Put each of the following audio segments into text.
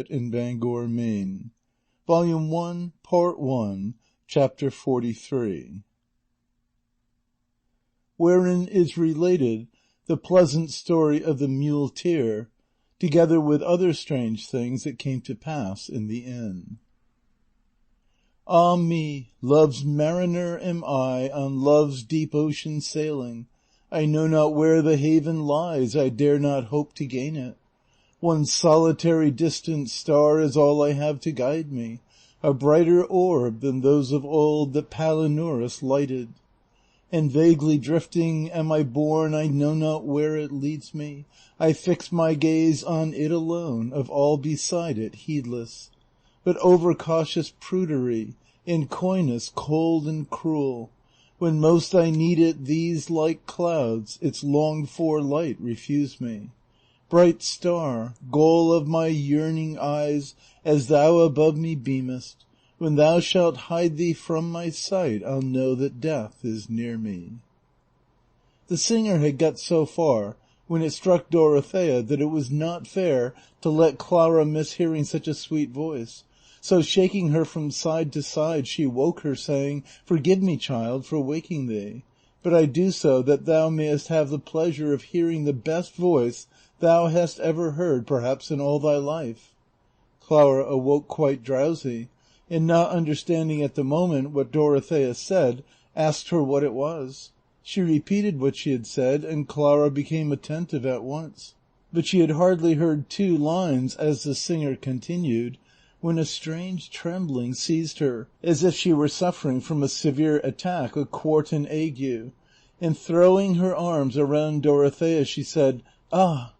in Bangor, Maine. Volume 1, Part 1, Chapter 43. Wherein is related the pleasant story of the muleteer, together with other strange things that came to pass in the inn. Ah me, love's mariner am I, on love's deep ocean sailing. I know not where the haven lies, I dare not hope to gain it. One solitary distant star is all I have to guide me, a brighter orb than those of old that Palinurus lighted. And vaguely drifting am I borne, I know not where it leads me. I fix my gaze on it alone, of all beside it heedless. But overcautious prudery, in coyness cold and cruel, when most I need it, these like clouds, its longed-for light refuse me. Bright star, goal of my yearning eyes, as thou above me beamest, when thou shalt hide thee from my sight, I'll know that death is near me. The singer had got so far when it struck Dorothea that it was not fair to let Clara miss hearing such a sweet voice. So shaking her from side to side, she woke her, saying, "Forgive me, child, for waking thee, but I do so that thou mayest have the pleasure of hearing the best voice thou hast ever heard, perhaps in all thy life." Clara awoke quite drowsy, and not understanding at the moment what Dorothea said, asked her what it was. She repeated what she had said, and Clara became attentive at once. But she had hardly heard 2 lines as the singer continued, when a strange trembling seized her, as if she were suffering from a severe attack of quartan ague, and throwing her arms around Dorothea, she said, "Ah,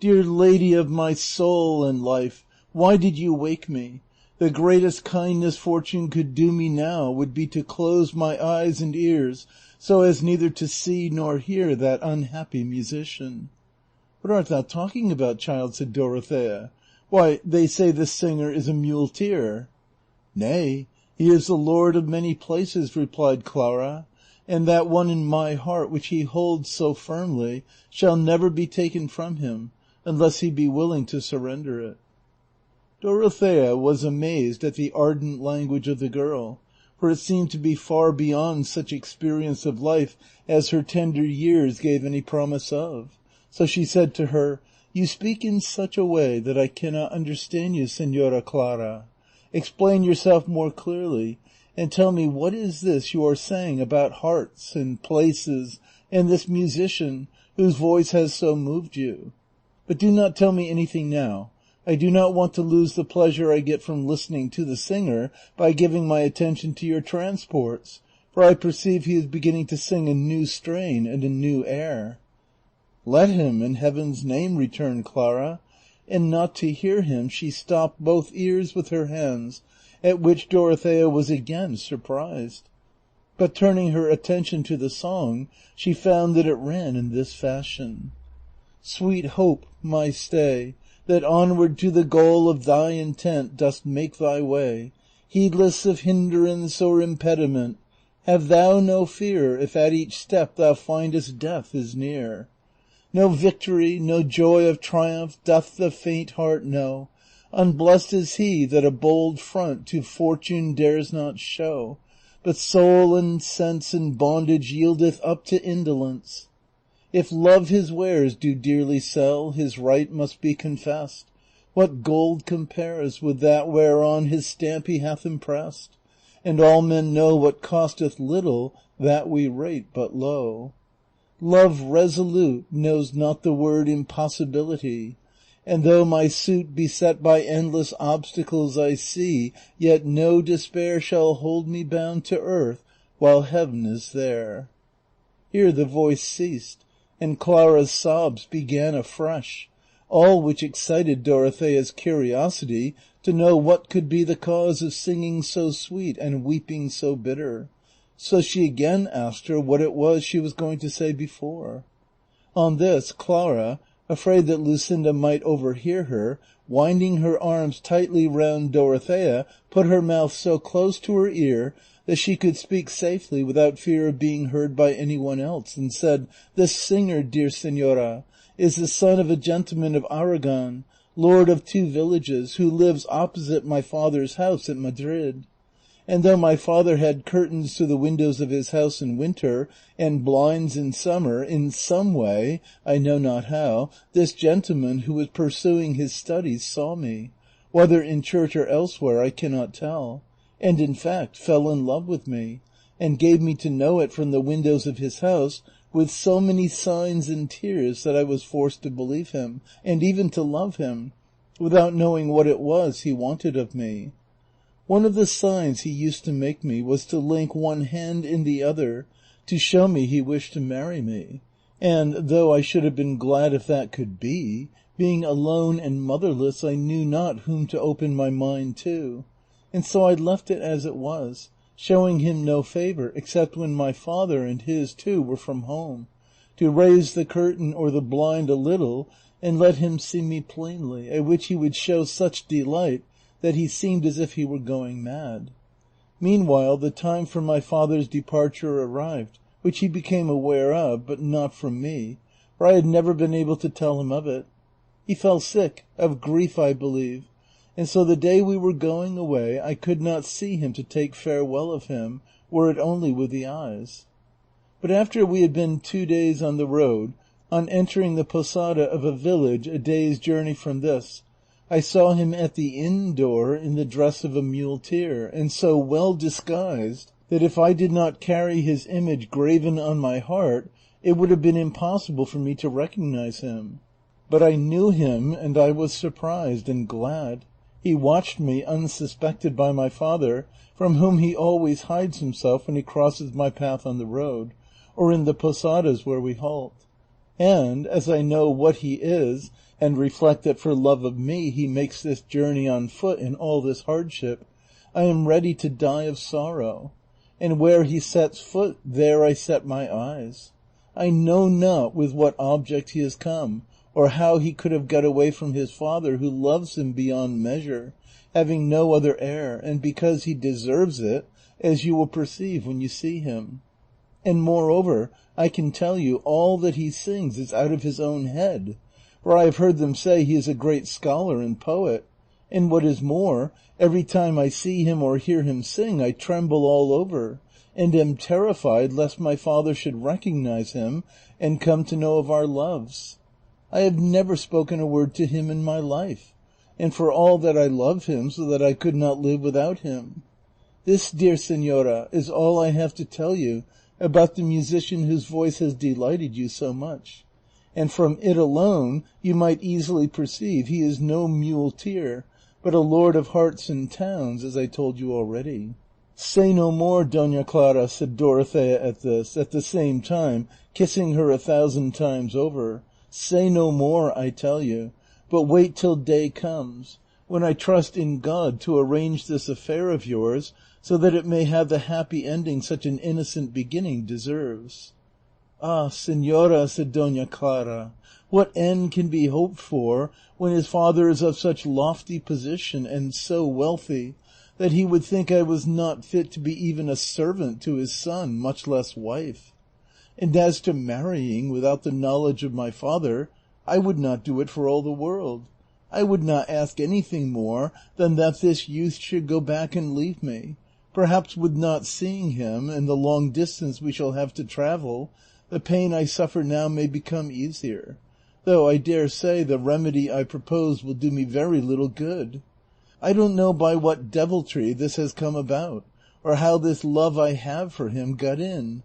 dear lady of my soul and life, why did you wake me? The greatest kindness fortune could do me now would be to close my eyes and ears so as neither to see nor hear that unhappy musician." "What art thou talking about, child?" said Dorothea. "Why, they say this singer is a muleteer." "Nay, he is the lord of many places," replied Clara, "and that one in my heart which he holds so firmly shall never be taken from him, unless he be willing to surrender it." Dorothea was amazed at the ardent language of the girl, for it seemed to be far beyond such experience of life as her tender years gave any promise of. So she said to her, "You speak in such a way that I cannot understand you, Señora Clara. Explain yourself more clearly, and tell me what is this you are saying about hearts and places and this musician whose voice has so moved you. But do not tell me anything now. I do not want to lose the pleasure I get from listening to the singer by giving my attention to your transports, for I perceive he is beginning to sing a new strain and a new air." "Let him, in heaven's name," returned Clara, and not to hear him she stopped both ears with her hands, at which Dorothea was again surprised. But turning her attention to the song, she found that it ran in this fashion: "Sweet hope, my stay, that onward to the goal of thy intent dost make thy way, heedless of hindrance or impediment, have thou no fear if at each step thou findest death is near. No victory, no joy of triumph doth the faint heart know. Unblessed is he that a bold front to fortune dares not show, but soul and sense in bondage yieldeth up to indolence. If love his wares do dearly sell, his right must be confessed. What gold compares with that whereon his stamp he hath impressed? And all men know what costeth little, that we rate but low. Love resolute knows not the word impossibility, and though my suit beset by endless obstacles I see, yet no despair shall hold me bound to earth while heaven is there." Here the voice ceased, and Clara's sobs began afresh, all which excited Dorothea's curiosity to know what could be the cause of singing so sweet and weeping so bitter. So she again asked her what it was she was going to say before. On this, Clara, afraid that Luscinda might overhear her, winding her arms tightly round Dorothea, put her mouth so close to her ear that she could speak safely without fear of being heard by any one else, and said, "This singer, dear señora, is the son of a gentleman of Aragon, lord of 2 villages, who lives opposite my father's house at Madrid. And though my father had curtains to the windows of his house in winter, and blinds in summer, in some way, I know not how, this gentleman who was pursuing his studies saw me, whether in church or elsewhere I cannot tell, and in fact fell in love with me, and gave me to know it from the windows of his house with so many signs and tears that I was forced to believe him, and even to love him, without knowing what it was he wanted of me. One of the signs he used to make me was to link one hand in the other, to show me he wished to marry me, and, though I should have been glad if that could be, being alone and motherless I knew not whom to open my mind to, and so I left it as it was, showing him no favor except when my father and his too were from home, to raise the curtain or the blind a little and let him see me plainly, at which he would show such delight that he seemed as if he were going mad. Meanwhile the time for my father's departure arrived, which he became aware of, but not from me, for I had never been able to tell him of it. He fell sick, of grief I believe, and so the day we were going away I could not see him to take farewell of him, were it only with the eyes. But after we had been 2 days on the road, on entering the posada of a village a day's journey from this, I saw him at the inn door in the dress of a muleteer, and so well disguised that if I did not carry his image graven on my heart, it would have been impossible for me to recognize him. But I knew him, and I was surprised and glad. He watched me unsuspected by my father, from whom he always hides himself when he crosses my path on the road, or in the posadas where we halt. And, as I know what he is, and reflect that for love of me he makes this journey on foot in all this hardship, I am ready to die of sorrow. And where he sets foot, there I set my eyes. I know not with what object he has come, or how he could have got away from his father, who loves him beyond measure, having no other heir, and because he deserves it, as you will perceive when you see him. And moreover, I can tell you all that he sings is out of his own head, for I have heard them say he is a great scholar and poet, and what is more, every time I see him or hear him sing I tremble all over, and am terrified lest my father should recognize him and come to know of our loves. I have never spoken a word to him in my life, and for all that I love him so that I could not live without him. This, dear señora, is all I have to tell you about the musician whose voice has delighted you so much, and from it alone you might easily perceive he is no muleteer, but a lord of hearts and towns, as I told you already. Say no more, Dona Clara, said Dorothea at this, at the same time kissing her 1,000 times over. Say no more, I tell you, but wait till day comes, when I trust in God to arrange this affair of yours so that it may have the happy ending such an innocent beginning deserves. Ah, señora, said Dona Clara, what end can be hoped for when his father is of such lofty position and so wealthy that he would think I was not fit to be even a servant to his son, much less wife? And as to marrying without the knowledge of my father, I would not do it for all the world. I would not ask anything more than that this youth should go back and leave me. Perhaps with not seeing him, and the long distance we shall have to travel, the pain I suffer now may become easier, though I dare say the remedy I propose will do me very little good. I don't know by what deviltry this has come about, or how this love I have for him got in.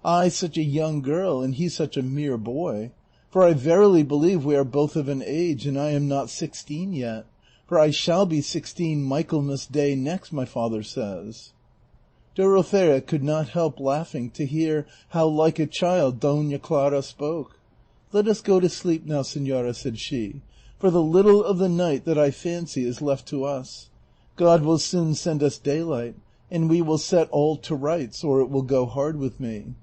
I such a young girl, and he such a mere boy, for I verily believe we are both of an age, and I am not 16 yet, for I shall be 16 Michaelmas Day next, my father says. Dorothea could not help laughing to hear how like a child Dona Clara spoke. Let us go to sleep now, señora, said she, for the little of the night that I fancy is left to us. God will soon send us daylight, and we will set all to rights, or it will go hard with me.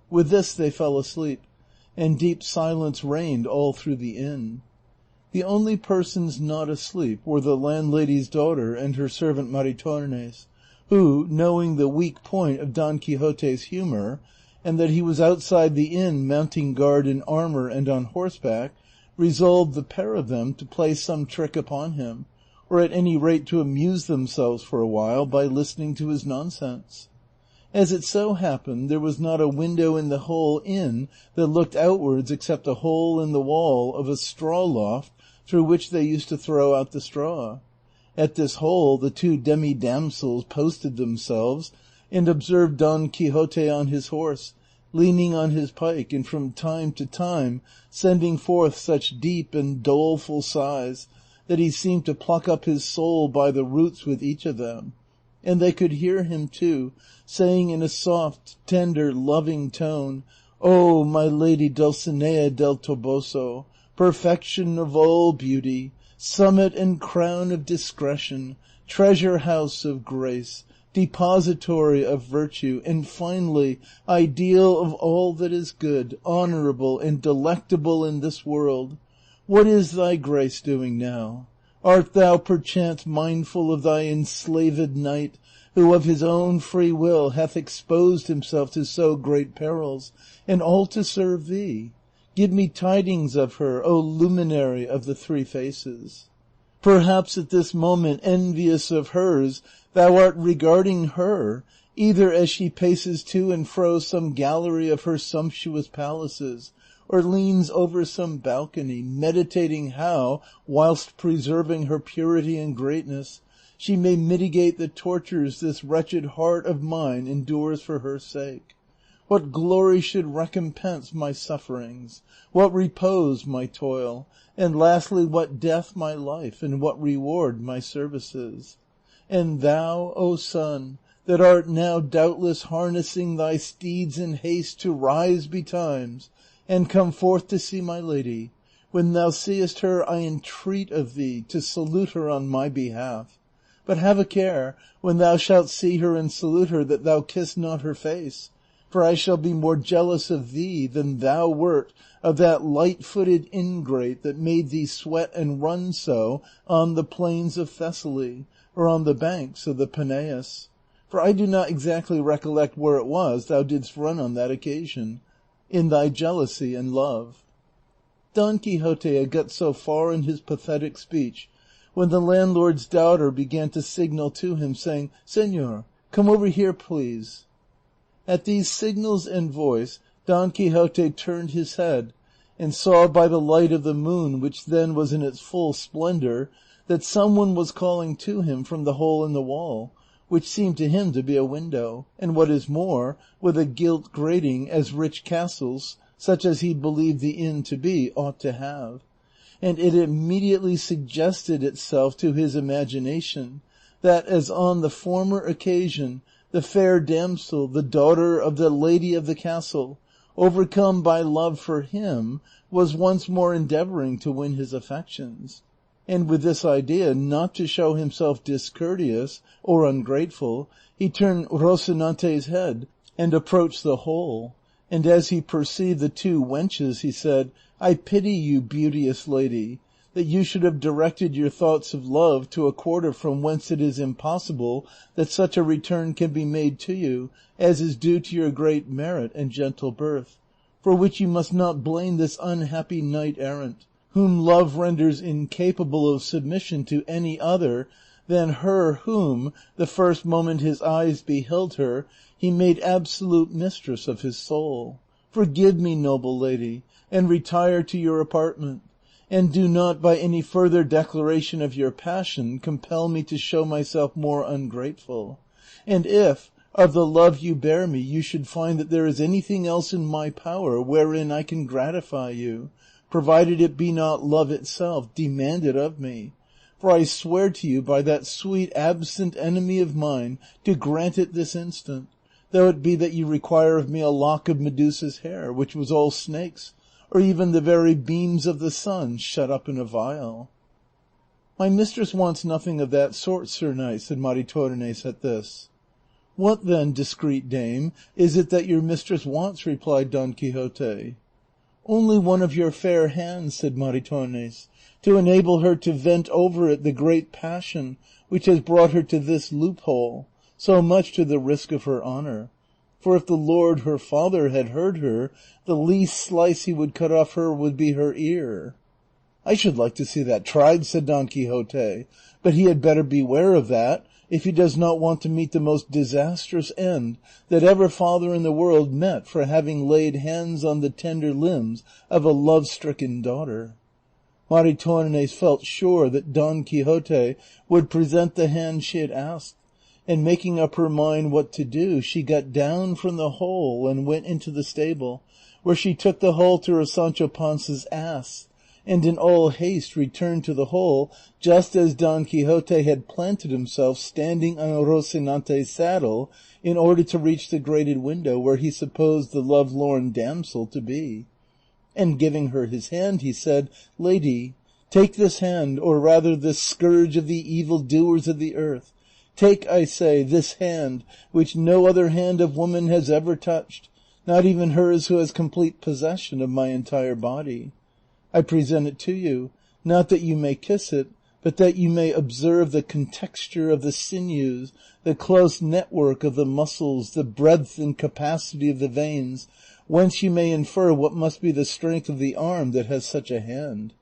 With this they fell asleep, and deep silence reigned all through the inn. The only persons not asleep were the landlady's daughter and her servant Maritornes, who, knowing the weak point of Don Quixote's humour, and that he was outside the inn mounting guard in armour and on horseback, resolved the pair of them to play some trick upon him, or at any rate to amuse themselves for a while by listening to his nonsense. As it so happened, there was not a window in the whole inn that looked outwards except a hole in the wall of a straw loft through which they used to throw out the straw. At this hole the two demi-damsels posted themselves, and observed Don Quixote on his horse, leaning on his pike, and from time to time sending forth such deep and doleful sighs that he seemed to pluck up his soul by the roots with each of them. And they could hear him, too, saying in a soft, tender, loving tone, "Oh, my lady Dulcinea del Toboso, perfection of all beauty, summit and crown of discretion, treasure house of grace, depository of virtue, and finally, ideal of all that is good, honorable, and delectable in this world. What is thy grace doing now? Art thou perchance mindful of thy enslaved knight, who of his own free will hath exposed himself to so great perils, and all to serve thee? Give me tidings of her, O luminary of the three faces. Perhaps at this moment, envious of hers, thou art regarding her, either as she paces to and fro some gallery of her sumptuous palaces, or leans over some balcony, meditating how, whilst preserving her purity and greatness, she may mitigate the tortures this wretched heart of mine endures for her sake. What glory should recompense my sufferings? What repose my toil? And lastly, what death my life, and what reward my services? And thou, O sun, that art now doubtless harnessing thy steeds in haste to rise betimes, and come forth to see my lady, when thou seest her, I entreat of thee to salute her on my behalf. But have a care, when thou shalt see her and salute her, that thou kiss not her face, for I shall be more jealous of thee than thou wert of that light-footed ingrate that made thee sweat and run so on the plains of Thessaly, or on the banks of the Peneus. For I do not exactly recollect where it was thou didst run on that occasion, in thy jealousy and love." Don Quixote had got so far in his pathetic speech when the landlord's daughter began to signal to him, saying, "Señor, come over here, please." At these signals and voice, Don Quixote turned his head, and saw by the light of the moon, which then was in its full splendor, that some one was calling to him from the hole in the wall, which seemed to him to be a window, and what is more, with a gilt grating as rich castles, such as he believed the inn to be, ought to have. And it immediately suggested itself to his imagination that, as on the former occasion, the fair damsel, the daughter of the lady of the castle, overcome by love for him, was once more endeavoring to win his affections. And with this idea, not to show himself discourteous or ungrateful, he turned Rocinante's head and approached the hole, and as he perceived the two wenches, he said, "I pity you, beauteous lady, that you should have directed your thoughts of love to a quarter from whence it is impossible that such a return can be made to you as is due to your great merit and gentle birth, for which you must not blame this unhappy knight-errant, whom love renders incapable of submission to any other than her whom, the first moment his eyes beheld her, he made absolute mistress of his soul. Forgive me, noble lady, and retire to your apartment, and do not by any further declaration of your passion compel me to show myself more ungrateful. And if, of the love you bear me, you should find that there is anything else in my power wherein I can gratify you, provided it be not love itself, demand it of me. For I swear to you by that sweet absent enemy of mine to grant it this instant, though it be that you require of me a lock of Medusa's hair, which was all snakes, or even the very beams of the sun shut up in a vial." "My mistress wants nothing of that sort, sir knight," said Maritornes at this. "What then, discreet dame, is it that your mistress wants?" replied Don Quixote. "Only one of your fair hands," said Maritornes, "to enable her to vent over it the great passion which has brought her to this loophole, so much to the risk of her honor. For if the lord her father had heard her, the least slice he would cut off her would be her ear." "I should like to see that tried," said Don Quixote, "but he had better beware of that if he does not want to meet the most disastrous end that ever father in the world met for having laid hands on the tender limbs of a love-stricken daughter." Maritornes felt sure that Don Quixote would present the hand she had asked, and making up her mind what to do, she got down from the hole and went into the stable, where she took the halter of Sancho Panza's ass, and in all haste returned to the hole just as Don Quixote had planted himself standing on Rocinante's saddle in order to reach the grated window where he supposed the lovelorn damsel to be. And giving her his hand, he said, "Lady, take this hand, or rather this scourge of the evil doers of the earth. Take, I say, this hand, which no other hand of woman has ever touched, not even hers who has complete possession of my entire body. I present it to you, not that you may kiss it, but that you may observe the contexture of the sinews, the close network of the muscles, the breadth and capacity of the veins, whence you may infer what must be the strength of the arm that has such a hand."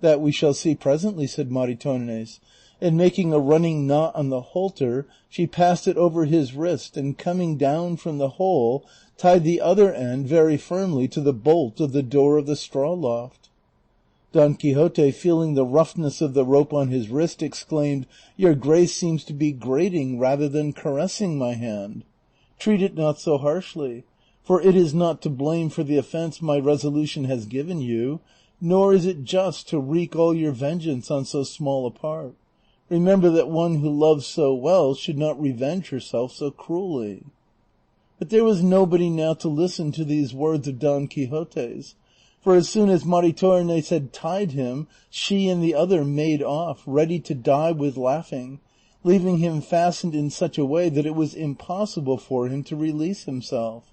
"That we shall see presently," said Maritornes, and making a running knot on the halter, she passed it over his wrist, and coming down from the hole, tied the other end very firmly to the bolt of the door of the straw loft. Don Quixote, feeling the roughness of the rope on his wrist, exclaimed, "Your grace seems to be grating rather than caressing my hand. Treat it not so harshly, for it is not to blame for the offense my resolution has given you, nor is it just to wreak all your vengeance on so small a part. Remember that one who loves so well should not revenge herself so cruelly." But there was nobody now to listen to these words of Don Quixote's, for as soon as Maritornes had tied him, she and the other made off, ready to die with laughing, leaving him fastened in such a way that it was impossible for him to release himself.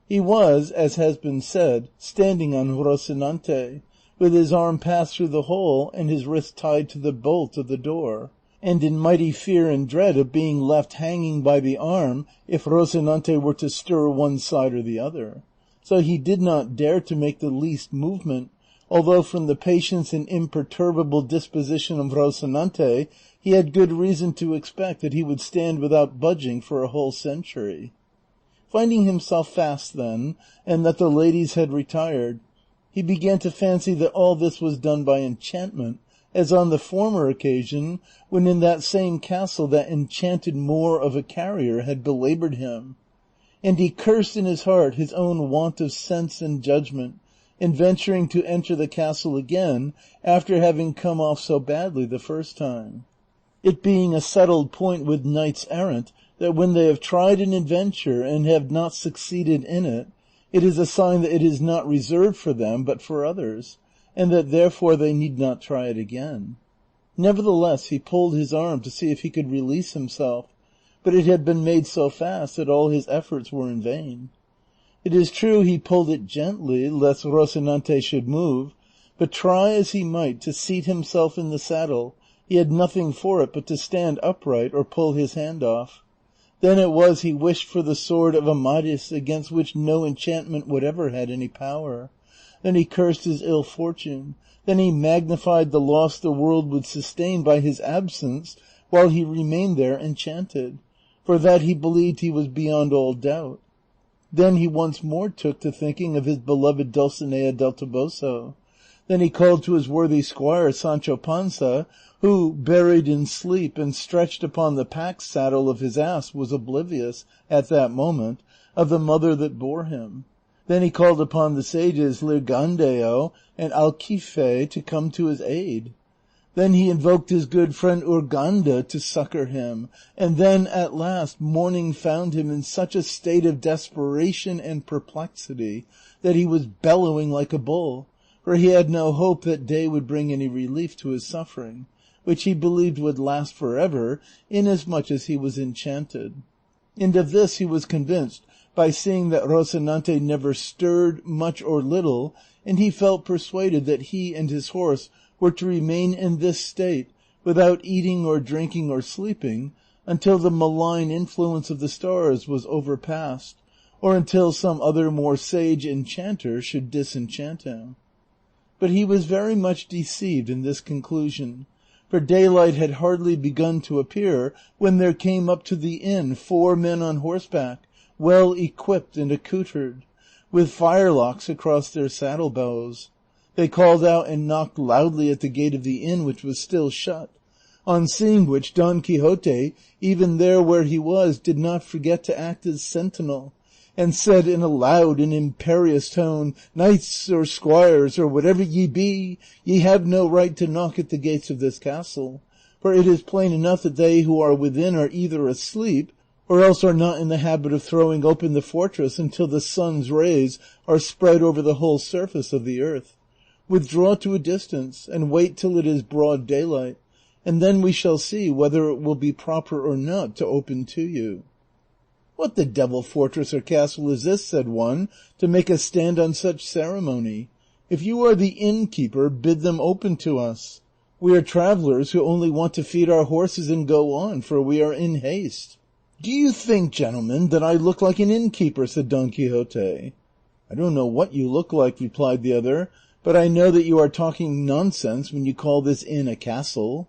He was, as has been said, standing on Rocinante, with his arm passed through the hole and his wrist tied to the bolt of the door, and in mighty fear and dread of being left hanging by the arm if Rocinante were to stir one side or the other. So he did not dare to make the least movement, although from the patience and imperturbable disposition of Rocinante he had good reason to expect that he would stand without budging for a whole century. Finding himself fast then, and that the ladies had retired, he began to fancy that all this was done by enchantment, as on the former occasion when in that same castle that enchanted Moor of a carrier had belaboured him, and he cursed in his heart his own want of sense and judgment in venturing to enter the castle again after having come off so badly the first time. It being a settled point with knights errant that when they have tried an adventure and have not succeeded in it, it is a sign that it is not reserved for them but for others, and that therefore they need not try it again. Nevertheless he pulled his arm to see if he could release himself, but it had been made so fast that all his efforts were in vain. It is true he pulled it gently, lest Rocinante should move, but try as he might to seat himself in the saddle, he had nothing for it but to stand upright or pull his hand off. Then it was he wished for the sword of Amadis, against which no enchantment whatever had any power. Then he cursed his ill fortune. Then he magnified the loss the world would sustain by his absence while he remained there enchanted, for that he believed he was beyond all doubt. Then he once more took to thinking of his beloved Dulcinea del Toboso. Then he called to his worthy squire Sancho Panza, who, buried in sleep and stretched upon the pack saddle of his ass, was oblivious, at that moment, of the mother that bore him. Then he called upon the sages Lirgandeo and Alquife to come to his aid. Then he invoked his good friend Urganda to succor him, and then at last morning found him in such a state of desperation and perplexity that he was bellowing like a bull, for he had no hope that day would bring any relief to his suffering, which he believed would last forever, inasmuch as he was enchanted. And of this he was convinced by seeing that Rocinante never stirred, much or little, and he felt persuaded that he and his horse were to remain in this state, without eating or drinking or sleeping, until the malign influence of the stars was overpast, or until some other more sage enchanter should disenchant him. But he was very much deceived in this conclusion, for daylight had hardly begun to appear when there came up to the inn 4 men on horseback, well equipped and accoutred, with firelocks across their saddle bows. They called out and knocked loudly at the gate of the inn, which was still shut, on seeing which Don Quixote, even there where he was, did not forget to act as sentinel, and said in a loud and imperious tone, "Knights or squires, or whatever ye be, ye have no right to knock at the gates of this castle, for it is plain enough that they who are within are either asleep, or else are not in the habit of throwing open the fortress until the sun's rays are spread over the whole surface of the earth. Withdraw to a distance, and wait till it is broad daylight, and then we shall see whether it will be proper or not to open to you." "What the devil fortress or castle is this," said one, "to make us stand on such ceremony? If you are the innkeeper, bid them open to us. We are travellers who only want to feed our horses and go on, for we are in haste." "Do you think, gentlemen, that I look like an innkeeper?" said Don Quixote. "I don't know what you look like," replied the other, "but I know that you are talking nonsense when you call this inn a castle."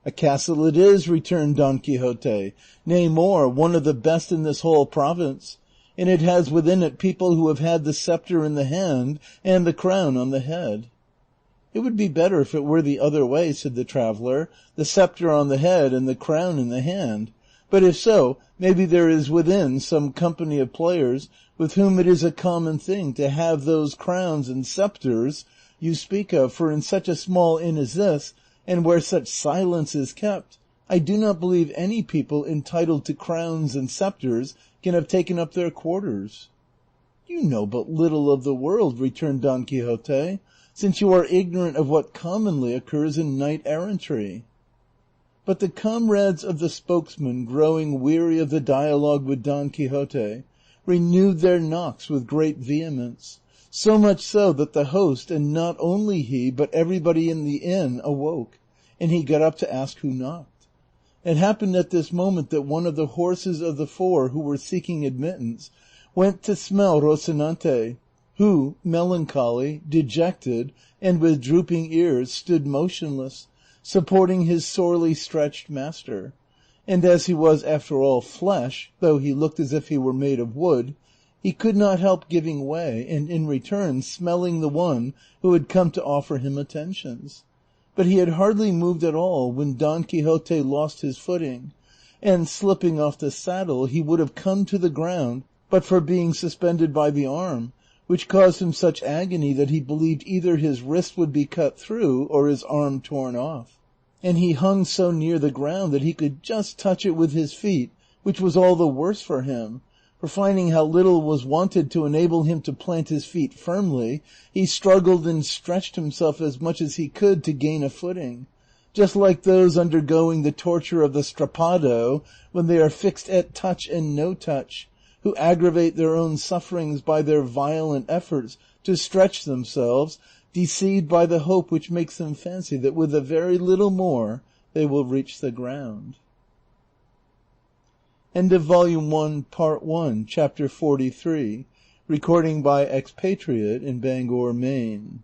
"A castle it is," returned Don Quixote, "nay more, one of the best in this whole province, and it has within it people who have had the sceptre in the hand and the crown on the head." "It would be better if it were the other way," said the traveller, "the sceptre on the head and the crown in the hand. But if so, maybe there is within some company of players with whom it is a common thing to have those crowns and sceptres you speak of, for in such a small inn as this, and where such silence is kept, I do not believe any people entitled to crowns and sceptres can have taken up their quarters." "You know but little of the world," returned Don Quixote, "since you are ignorant of what commonly occurs in knight errantry." But the comrades of the spokesman, growing weary of the dialogue with Don Quixote, renewed their knocks with great vehemence, so much so that the host, and not only he, but everybody in the inn, awoke, and he got up to ask who knocked. It happened at this moment that one of the horses of the 4 who were seeking admittance went to smell Rocinante, who, melancholy, dejected, and with drooping ears, stood motionless, supporting his sorely stretched master, and as he was after all flesh, though he looked as if he were made of wood, he could not help giving way, and in return smelling the one who had come to offer him attentions. But he had hardly moved at all when Don Quixote lost his footing, and slipping off the saddle he would have come to the ground but for being suspended by the arm, which caused him such agony that he believed either his wrist would be cut through or his arm torn off. And he hung so near the ground that he could just touch it with his feet, which was all the worse for him, for finding how little was wanted to enable him to plant his feet firmly, he struggled and stretched himself as much as he could to gain a footing, just like those undergoing the torture of the strappado when they are fixed at touch and no touch, who aggravate their own sufferings by their violent efforts to stretch themselves, deceived by the hope which makes them fancy that with a very little more they will reach the ground. End of Volume 1, Part 1, Chapter 43. Recording by Expatriate in Bangor, Maine.